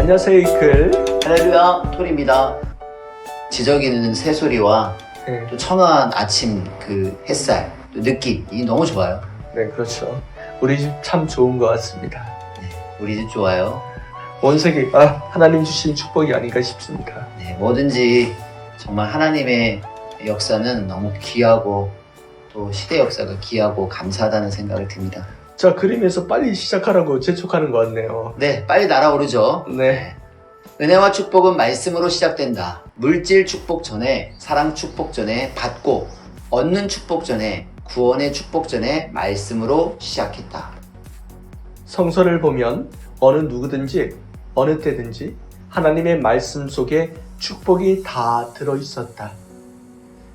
안녕하세요, 이클. 할렐루야, 톨입니다. 지저귀는 새소리와 네, 또 청아한 아침 그 햇살, 또 느낌이 너무 좋아요. 네, 그렇죠. 우리 집 참 좋은 것 같습니다. 우리 집 좋아요. 온 세계 하나님 주신 축복이 아닌가 싶습니다. 네, 뭐든지 정말 하나님의 역사는 너무 귀하고 또 시대 역사가 귀하고 감사하다는 생각을 듭니다. 자, 그림에서 빨리 시작하라고 재촉하는 것 같네요. 네, 빨리 날아오르죠. 네, 은혜와 축복은 말씀으로 시작된다. 물질 축복 전에, 사랑 축복 전에, 받고 얻는 축복 전에, 구원의 축복 전에 말씀으로 시작했다. 성서를 보면 어느 누구든지 어느 때든지 하나님의 말씀 속에 축복이 다 들어있었다.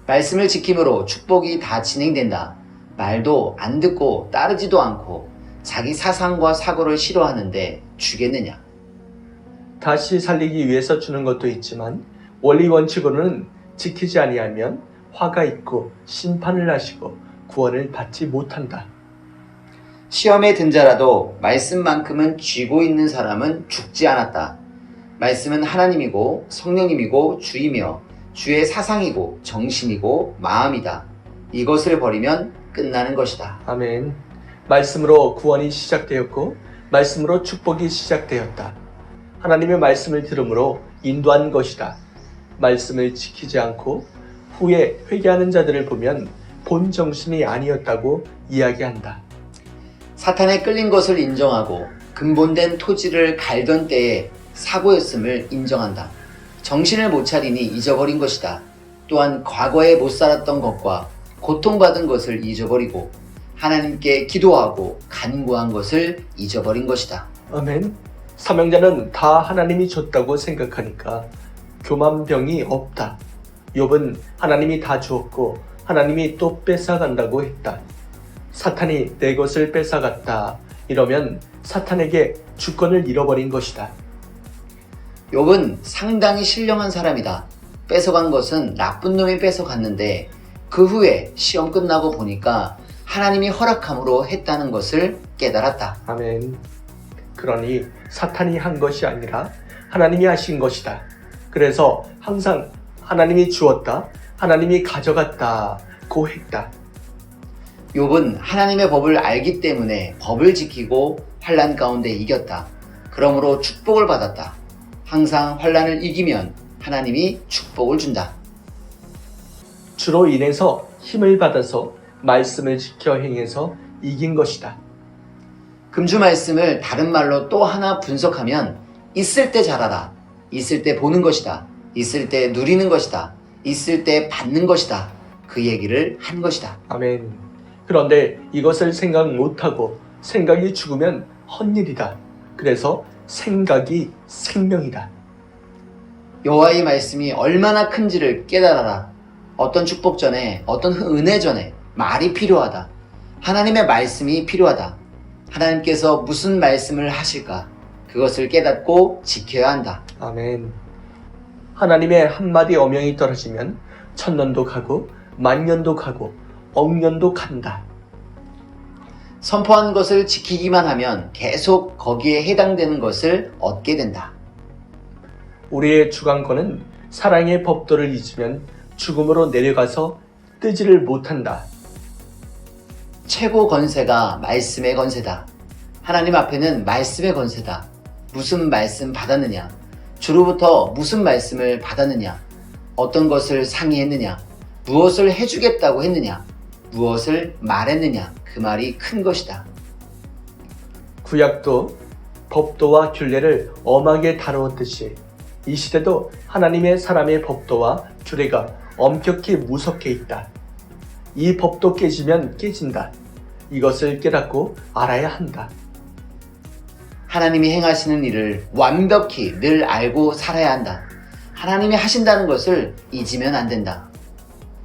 말씀을 지킴으로 축복이 다 진행된다. 말도 안 듣고 따르지도 않고 자기 사상과 사고를 싫어하는데 주겠느냐? 다시 살리기 위해서 주는 것도 있지만 원리 원칙으로는 지키지 아니하면 화가 있고 심판을 하시고 구원을 받지 못한다. 시험에 든 자라도 말씀만큼은 쥐고 있는 사람은 죽지 않았다. 말씀은 하나님이고 성령님이고 주이며 주의 사상이고 정신이고 마음이다. 이것을 버리면 끝나는 것이다. 아멘. 말씀으로 구원이 시작되었고 말씀으로 축복이 시작되었다. 하나님의 말씀을 들음으로 인도한 것이다. 말씀을 지키지 않고 후에 회개하는 자들을 보면 본 정신이 아니었다고 이야기한다. 사탄에 끌린 것을 인정하고 근본된 토지를 갈던 때에 사고였음을 인정한다. 정신을 못 차리니 잊어버린 것이다. 또한 과거에 못 살았던 것과 고통받은 것을 잊어버리고 하나님께 기도하고 간구한 것을 잊어버린 것이다. 아멘. 사명자는 다 하나님이 줬다고 생각하니까 교만병이 없다. 욥은 하나님이 다 주었고 하나님이 또 뺏어간다고 했다. 사탄이 내 것을 뺏어갔다. 이러면 사탄에게 주권을 잃어버린 것이다. 욥은 상당히 신령한 사람이다. 뺏어간 것은 나쁜 놈이 뺏어갔는데 그 후에 시험 끝나고 보니까 하나님이 허락함으로 했다는 것을 깨달았다. 아멘. 그러니 사탄이 한 것이 아니라 하나님이 하신 것이다. 그래서 항상 하나님이 주었다, 하나님이 가져갔다고 했다. 욥은 하나님의 법을 알기 때문에 법을 지키고 환난 가운데 이겼다. 그러므로 축복을 받았다. 항상 환난을 이기면 하나님이 축복을 준다. 주로 인해서 힘을 받아서 말씀을 지켜 행해서 이긴 것이다. 금주 말씀을 다른 말로 또 하나 분석하면 있을 때 잘하라. 있을 때 보는 것이다. 있을 때 누리는 것이다. 있을 때 받는 것이다. 그 얘기를 한 것이다. 아멘. 그런데 이것을 생각 못하고 생각이 죽으면 헛일이다. 그래서 생각이 생명이다. 여호와의 말씀이 얼마나 큰지를 깨달아라. 어떤 축복 전에, 어떤 은혜 전에 말이 필요하다. 하나님의 말씀이 필요하다. 하나님께서 무슨 말씀을 하실까? 그것을 깨닫고 지켜야 한다. 아멘. 하나님의 한마디 어명이 떨어지면 천년도 가고 만년도 가고 억년도 간다. 선포한 것을 지키기만 하면 계속 거기에 해당되는 것을 얻게 된다. 우리의 주관권은 사랑의 법도를 잊으면 죽음으로 내려가서 뜨지를 못한다. 최고 권세가 말씀의 권세다. 하나님 앞에는 말씀의 권세다. 무슨 말씀 받았느냐? 주로부터 무슨 말씀을 받았느냐? 어떤 것을 상의했느냐? 무엇을 해주겠다고 했느냐? 무엇을 말했느냐? 그 말이 큰 것이다. 구약도 법도와 규례를 엄하게 다루었듯이 이 시대도 하나님의 사람의 법도와 규례가 엄격히 무섭게 있다. 이 법도 깨지면 깨진다. 이것을 깨닫고 알아야 한다. 하나님이 행하시는 일을 완벽히 늘 알고 살아야 한다. 하나님이 하신다는 것을 잊으면 안 된다.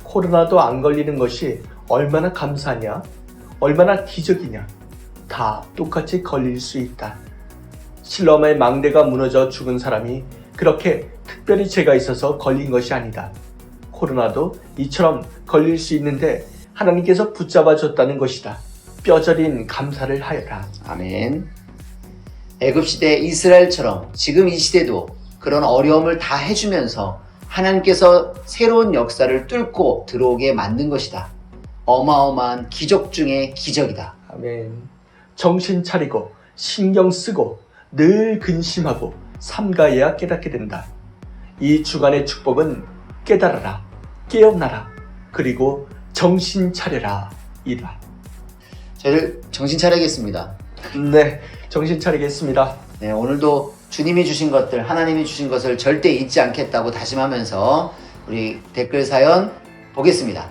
코로나도 안 걸리는 것이 얼마나 감사하냐? 얼마나 기적이냐? 다 똑같이 걸릴 수 있다. 실로암의 망대가 무너져 죽은 사람이 그렇게 특별히 죄가 있어서 걸린 것이 아니다. 코로나도 이처럼 걸릴 수 있는데 하나님께서 붙잡아 줬다는 것이다. 뼈저린 감사를 하여라. 아멘. 애굽시대 이스라엘처럼 지금 이 시대도 그런 어려움을 다 해주면서 하나님께서 새로운 역사를 뚫고 들어오게 만든 것이다. 어마어마한 기적 중의 기적이다. 아멘. 정신 차리고 신경 쓰고 늘 근심하고 삼가해야 깨닫게 된다. 이 주간의 축복은 깨달아라, 깨어나라, 그리고 정신 차려라 이다. 저희를 정신 차리겠습니다. 네, 정신 차리겠습니다. 네, 오늘도 주님이 주신 것들, 하나님이 주신 것을 절대 잊지 않겠다고 다짐하면서 우리 댓글 사연 보겠습니다.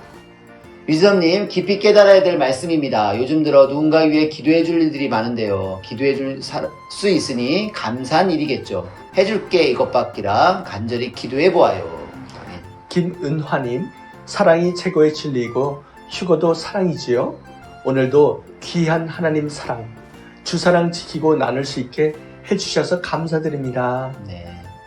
위즈덤님, 깊이 깨달아야 될 말씀입니다. 요즘 들어 누군가 위해 기도해 줄 일들이 많은데요. 기도해 줄 수 있으니 감사한 일이겠죠. 해줄게 이것밖이라 간절히 기도해 보아요. 아멘. 김은화님, 사랑이 최고의 진리이고 휴거도 사랑이지요. 오늘도 귀한 하나님 사랑, 주사랑 지키고 나눌 수 있게 해주셔서 감사드립니다. 네,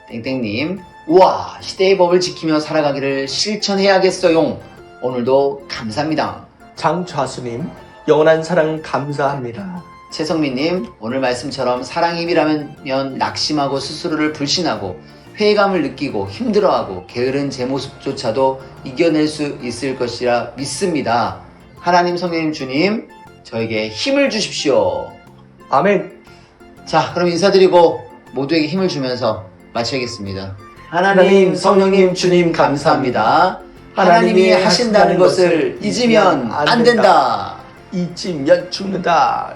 땡땡님, 우와, 시대의 법을 지키며 살아가기를 실천해야겠어요. 오늘도 감사합니다. 장좌수님, 영원한 사랑 감사합니다. 최성민님, 오늘 말씀처럼 사랑의 힘이라면 낙심하고 스스로를 불신하고 회의감을 느끼고 힘들어하고 게으른 제 모습조차도 이겨낼 수 있을 것이라 믿습니다. 하나님, 성령님, 주님, 저에게 힘을 주십시오. 아멘. 자, 그럼 인사드리고 모두에게 힘을 주면서 마치겠습니다. 하나님, 성령님, 주님 감사합니다. 하나님이 하신다는 것을 잊으면 안 된다. 잊으면 죽는다.